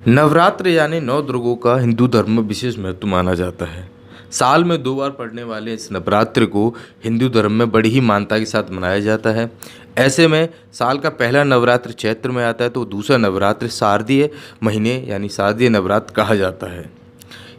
नवरात्र यानी नौ दुर्गों का हिंदू धर्म में विशेष महत्व माना जाता है। साल में 2 बार पड़ने वाले इस नवरात्र को हिंदू धर्म में बड़ी ही मान्यता के साथ मनाया जाता है। ऐसे में साल का पहला नवरात्र चैत्र में आता है तो दूसरा नवरात्र शारदीय महीने यानी शारदीय नवरात्र कहा जाता है।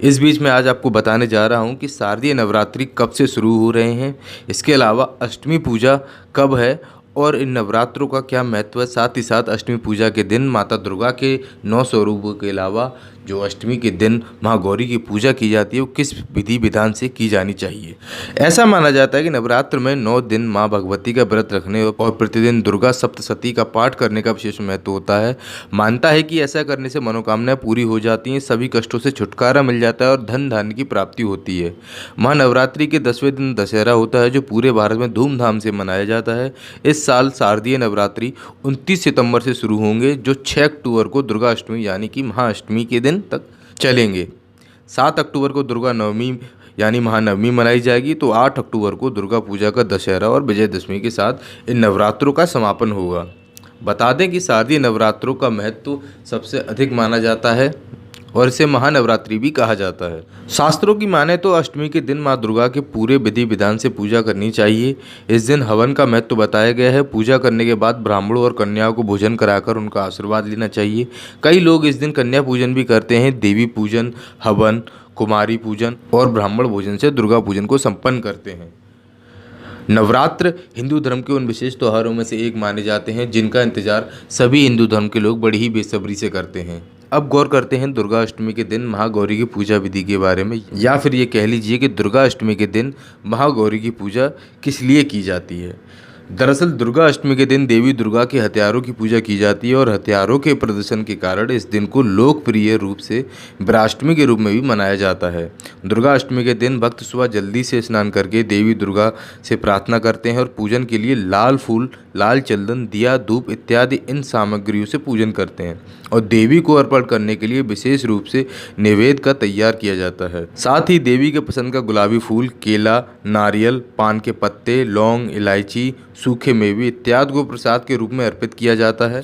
इस बीच में आज आपको बताने जा रहा हूँ कि शारदीय नवरात्रि कब से शुरू हो रहे हैं, इसके अलावा अष्टमी पूजा कब है और इन नवरात्रों का क्या महत्व है। साथ ही साथ अष्टमी पूजा के दिन माता दुर्गा के 9 स्वरूपों के अलावा जो अष्टमी के दिन माँ गौरी की पूजा की जाती है वो किस विधि विधान से की जानी चाहिए। ऐसा माना जाता है कि नवरात्र में 9 दिन माँ भगवती का व्रत रखने और प्रतिदिन दुर्गा सप्तशती का पाठ करने का विशेष महत्व होता है। मानता है कि ऐसा करने से मनोकामनाएं पूरी हो जाती हैं, सभी कष्टों से छुटकारा मिल जाता है और धन धान्य की प्राप्ति होती है। महानवरात्रि के 10वें दिन दशहरा होता है जो पूरे भारत में धूमधाम से मनाया जाता है। इस साल शारदीय नवरात्रि 29 सितंबर से शुरू होंगे जो 6 अक्टूबर को दुर्गा अष्टमी यानी कि महाअष्टमी के दिन तक चलेंगे। 7 अक्टूबर को दुर्गा नवमी यानी महानवमी मनाई जाएगी तो 8 अक्टूबर को दुर्गा पूजा का दशहरा और विजयदशमी के साथ इन नवरात्रों का समापन होगा। बता दें कि शारदीय नवरात्रों का महत्व सबसे अधिक माना जाता है और इसे महानवरात्रि भी कहा जाता है। शास्त्रों की माने तो अष्टमी के दिन माँ दुर्गा के पूरे विधि विधान से पूजा करनी चाहिए। इस दिन हवन का महत्व बताया गया है। पूजा करने के बाद ब्राह्मणों और कन्याओं को भोजन कराकर उनका आशीर्वाद लेना चाहिए। कई लोग इस दिन कन्या पूजन भी करते हैं। देवी पूजन, हवन, कुमारी पूजन और ब्राह्मण भोजन से दुर्गा पूजन को संपन्न करते हैं। नवरात्र हिंदू धर्म के उन विशेष त्योहारों में से एक माने जाते हैं जिनका इंतजार सभी हिंदू धर्म के लोग बड़ी ही बेसब्री से करते हैं। अब गौर करते हैं दुर्गा अष्टमी के दिन महागौरी की पूजा विधि के बारे में, या फिर ये कह लीजिए कि दुर्गा अष्टमी के दिन महागौरी की पूजा किस लिए की जाती है। दरअसल दुर्गा अष्टमी के दिन देवी दुर्गा के हथियारों की पूजा की जाती है और हथियारों के प्रदर्शन के कारण इस दिन को लोकप्रिय रूप से वीराष्टमी के रूप में भी मनाया जाता है। दुर्गा अष्टमी के दिन भक्त सुबह जल्दी से स्नान करके देवी दुर्गा से प्रार्थना करते हैं और पूजन के लिए लाल फूल, लाल चंदन, दिया, धूप इत्यादि इन सामग्रियों से पूजन करते हैं और देवी को अर्पण करने के लिए विशेष रूप से नैवेद्य का तैयार किया जाता है। साथ ही देवी के पसंद का गुलाबी फूल, केला, नारियल, पान के पत्ते, लौंग, इलायची, सूखे मेवे इत्यादि को प्रसाद के रूप में अर्पित किया जाता है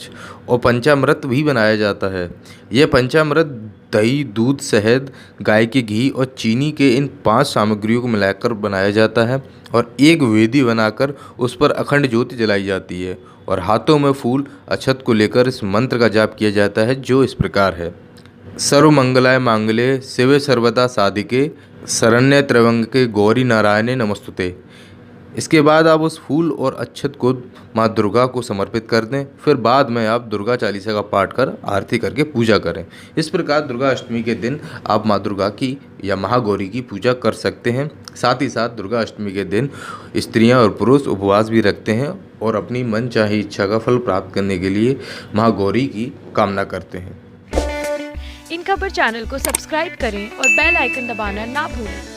और पंचामृत भी बनाया जाता है। यह पंचामृत दही, दूध, शहद, गाय के घी और चीनी के इन 5 सामग्रियों को मिलाकर बनाया जाता है और एक वेदी बनाकर उस पर अखंड ज्योति जलाई जाती है और हाथों में फूल अक्षत को लेकर इस मंत्र का जाप किया जाता है जो इस प्रकार है। सर्वमंगलाय मांगल्ये शिवे सर्वदा साधिके शरण्ये त्र्यंबके गौरी नारायणे नमस्तुते। इसके बाद आप उस फूल और अक्षत को माँ दुर्गा को समर्पित कर दें। फिर बाद में आप दुर्गा चालीसा का पाठ कर आरती करके पूजा करें। इस प्रकार दुर्गा अष्टमी के दिन आप माँ दुर्गा की या महागौरी की पूजा कर सकते हैं। साथ ही साथ दुर्गा अष्टमी के दिन स्त्रियां और पुरुष उपवास भी रखते हैं और अपनी मन चाही इच्छा का फल प्राप्त करने के लिए महागौरी की कामना करते हैं। इन खबर चैनल को सब्सक्राइब करें और बेल आइकन दबाना ना भूलें।